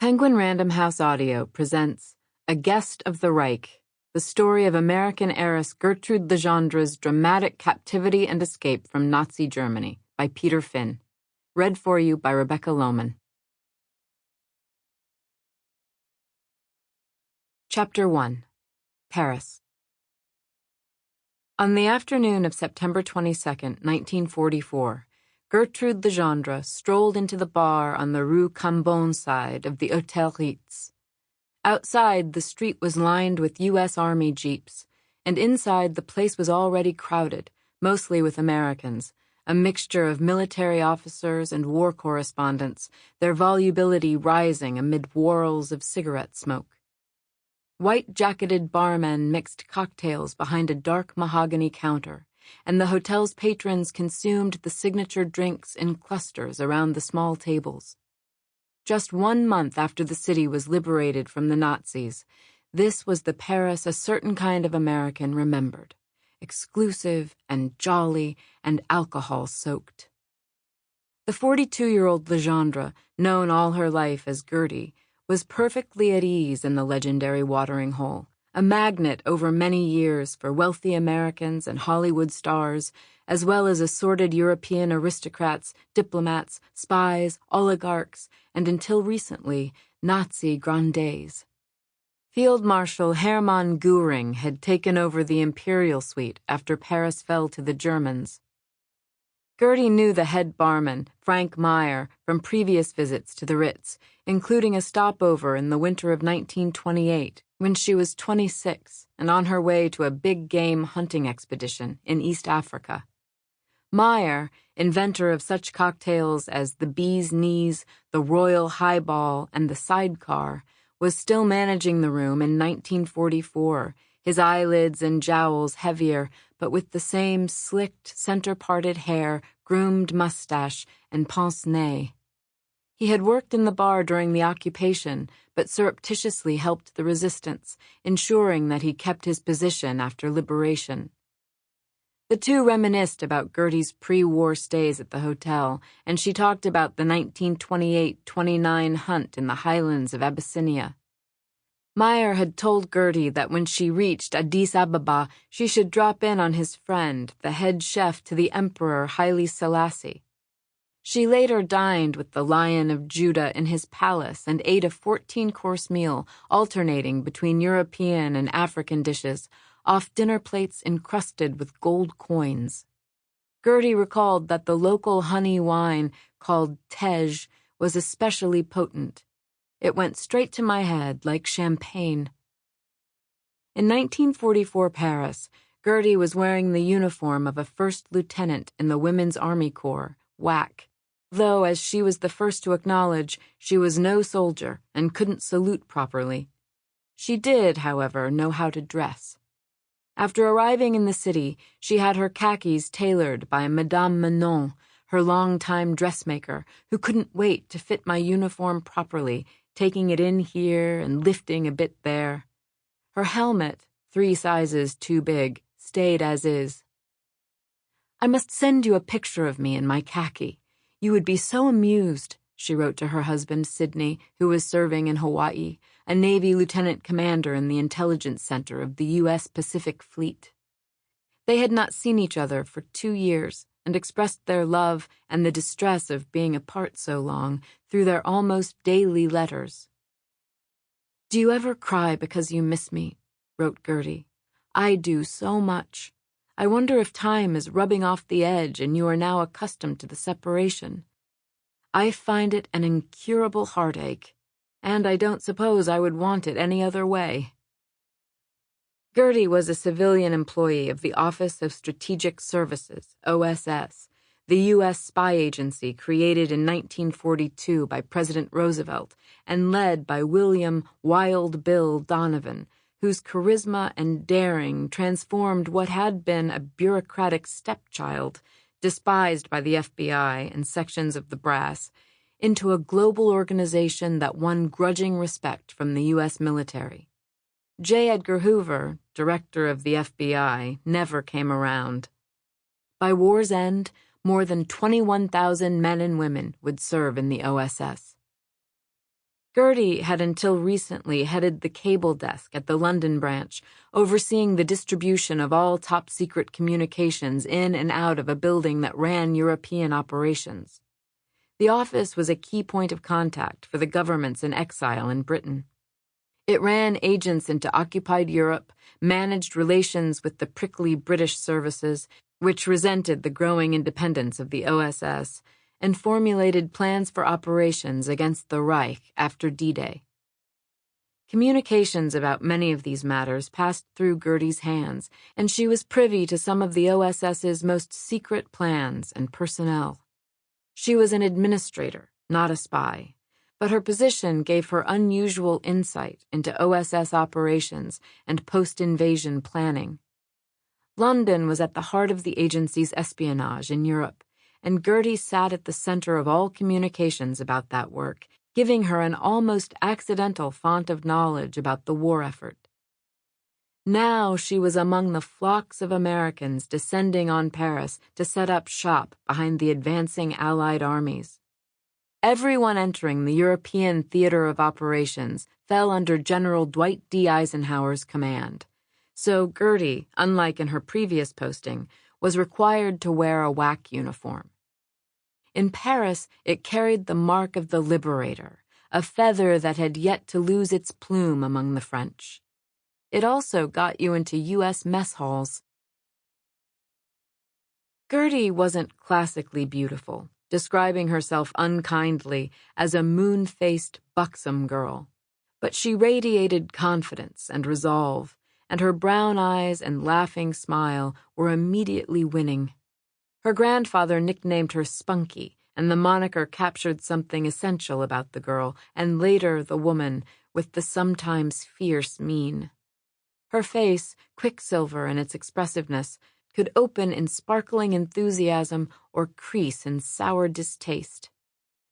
Penguin Random House Audio presents A Guest of the Reich, the story of American heiress Gertrude Legendre's dramatic captivity and escape from Nazi Germany by Peter Finn. Read for you by Rebecca Lowman. Chapter 1. Paris. On the afternoon of September 22, 1944, Gertrude Legendre strolled into the bar on the Rue Cambon side of the Hôtel Ritz. Outside, the street was lined with U.S. Army jeeps, and inside the place was already crowded, mostly with Americans, a mixture of military officers and war correspondents, their volubility rising amid whorls of cigarette smoke. White-jacketed barmen mixed cocktails behind a dark mahogany counter, and the hotel's patrons consumed the signature drinks in clusters around the small tables. Just 1 month after the city was liberated from the Nazis, this was the Paris a certain kind of American remembered, exclusive and jolly and alcohol-soaked. The 42-year-old Legendre, known all her life as Gertie, was perfectly at ease in the legendary watering hole, a magnet over many years for wealthy Americans and Hollywood stars, as well as assorted European aristocrats, diplomats, spies, oligarchs, and until recently, Nazi grandees. Field Marshal Hermann Göring had taken over the Imperial Suite after Paris fell to the Germans. Gertie knew the head barman, Frank Meyer, from previous visits to the Ritz, including a stopover in the winter of 1928, when she was 26 and on her way to a big-game hunting expedition in East Africa. Meyer, inventor of such cocktails as the Bee's Knees, the Royal Highball, and the Sidecar, was still managing the room in 1944, his eyelids and jowls heavier, but with the same slicked, center-parted hair, groomed mustache, and pince-nez. He had worked in the bar during the occupation, but surreptitiously helped the resistance, ensuring that he kept his position after liberation. The two reminisced about Gertie's pre-war stays at the hotel, and she talked about the 1928-29 hunt in the highlands of Abyssinia. Meyer had told Gertie that when she reached Addis Ababa, she should drop in on his friend, the head chef to the Emperor Haile Selassie. She later dined with the Lion of Judah in his palace and ate a 14-course meal, alternating between European and African dishes, off dinner plates encrusted with gold coins. Gertie recalled that the local honey wine, called Tej, was especially potent. It went straight to my head like champagne. In 1944 Paris, Gertie was wearing the uniform of a first lieutenant in the Women's Army Corps, WAC, though, as she was the first to acknowledge, she was no soldier and couldn't salute properly. She did, however, know how to dress. After arriving in the city, she had her khakis tailored by Madame Manon, her longtime dressmaker, who couldn't wait to fit my uniform properly, taking it in here and lifting a bit there. Her helmet, 3 sizes too big, stayed as is. "I must send you a picture of me in my khaki. You would be so amused," she wrote to her husband, Sidney, who was serving in Hawaii, a Navy lieutenant commander in the intelligence center of the U.S. Pacific Fleet. They had not seen each other for 2 years and expressed their love and the distress of being apart so long through their almost daily letters. "Do you ever cry because you miss me?" wrote Gertie. "I do so much. I wonder if time is rubbing off the edge and you are now accustomed to the separation. I find it an incurable heartache, and I don't suppose I would want it any other way." Gertie was a civilian employee of the Office of Strategic Services, OSS, the U.S. spy agency created in 1942 by President Roosevelt and led by William Wild Bill Donovan, whose charisma and daring transformed what had been a bureaucratic stepchild, despised by the FBI and sections of the brass, into a global organization that won grudging respect from the U.S. military. J. Edgar Hoover, director of the FBI, never came around. By war's end, more than 21,000 men and women would serve in the OSS. Gertie had until recently headed the cable desk at the London branch, overseeing the distribution of all top-secret communications in and out of a building that ran European operations. The office was a key point of contact for the governments in exile in Britain. It ran agents into occupied Europe, managed relations with the prickly British services, which resented the growing independence of the OSS, and formulated plans for operations against the Reich after D-Day. Communications about many of these matters passed through Gertie's hands, and she was privy to some of the OSS's most secret plans and personnel. She was an administrator, not a spy, but her position gave her unusual insight into OSS operations and post-invasion planning. London was at the heart of the agency's espionage in Europe, and Gertie sat at the center of all communications about that work, giving her an almost accidental font of knowledge about the war effort. Now she was among the flocks of Americans descending on Paris to set up shop behind the advancing Allied armies. Everyone entering the European theater of operations fell under General Dwight D. Eisenhower's command, so Gertie, unlike in her previous posting, was required to wear a WAC uniform. In Paris, it carried the mark of the liberator, a feather that had yet to lose its plume among the French. It also got you into U.S. mess halls. Gertie wasn't classically beautiful, describing herself unkindly as a moon-faced, buxom girl, but she radiated confidence and resolve, and her brown eyes and laughing smile were immediately winning. Her grandfather nicknamed her Spunky, and the moniker captured something essential about the girl, and later the woman, with the sometimes fierce mien. Her face, quicksilver in its expressiveness, could open in sparkling enthusiasm or crease in sour distaste.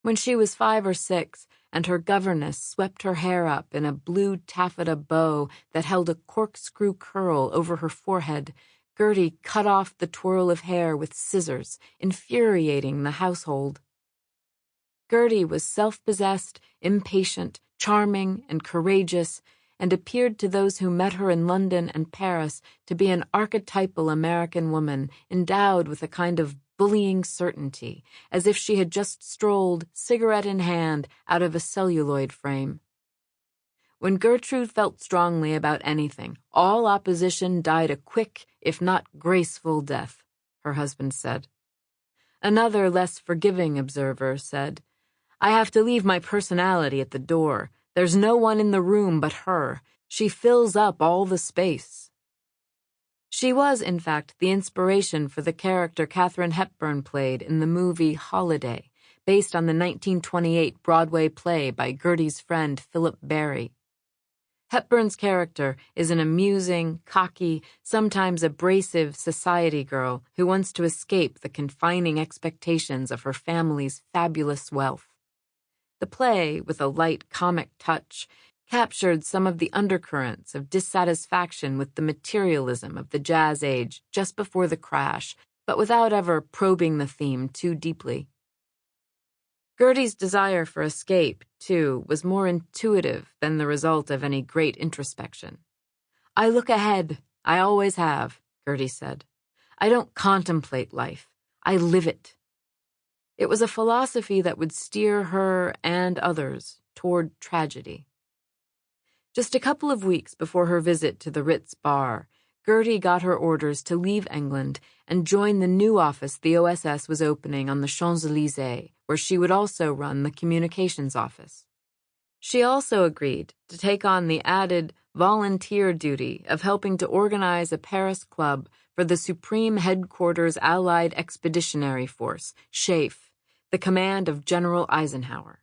When she was 5 or 6, and her governess swept her hair up in a blue taffeta bow that held a corkscrew curl over her forehead, Gertie cut off the twirl of hair with scissors, infuriating the household. Gertie was self-possessed, impatient, charming, and courageous, and appeared to those who met her in London and Paris to be an archetypal American woman endowed with a kind of bullying certainty, as if she had just strolled, cigarette in hand, out of a celluloid frame. When Gertrude felt strongly about anything, all opposition died a quick, if not graceful, death, her husband said. Another, less forgiving observer said, "I have to leave my personality at the door. There's no one in the room but her. She fills up all the space." She was, in fact, the inspiration for the character Katharine Hepburn played in the movie Holiday, based on the 1928 Broadway play by Gertie's friend Philip Barry. Hepburn's character is an amusing, cocky, sometimes abrasive society girl who wants to escape the confining expectations of her family's fabulous wealth. The play, with a light comic touch, captured some of the undercurrents of dissatisfaction with the materialism of the Jazz Age just before the crash, but without ever probing the theme too deeply. Gertie's desire for escape, too, was more intuitive than the result of any great introspection. "I look ahead. I always have," Gertie said. "I don't contemplate life. I live it." It was a philosophy that would steer her and others toward tragedy. Just a couple of weeks before her visit to the Ritz bar, Gertie got her orders to leave England and join the new office the OSS was opening on the Champs-Élysées, where she would also run the communications office. She also agreed to take on the added volunteer duty of helping to organize a Paris club for the Supreme Headquarters Allied Expeditionary Force, SHAEF, the command of General Eisenhower.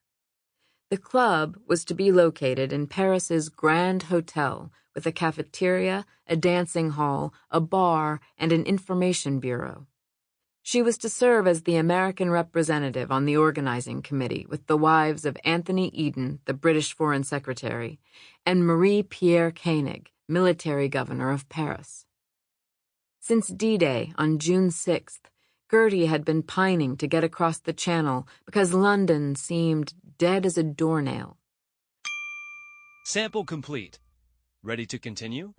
The club was to be located in Paris's Grand Hotel, with a cafeteria, a dancing hall, a bar, and an information bureau. She was to serve as the American representative on the organizing committee with the wives of Anthony Eden, the British Foreign Secretary, and Marie-Pierre Koenig, military governor of Paris. Since D-Day on June 6th, Gertie had been pining to get across the Channel because London seemed dead as a doornail. Sample complete. Ready to continue?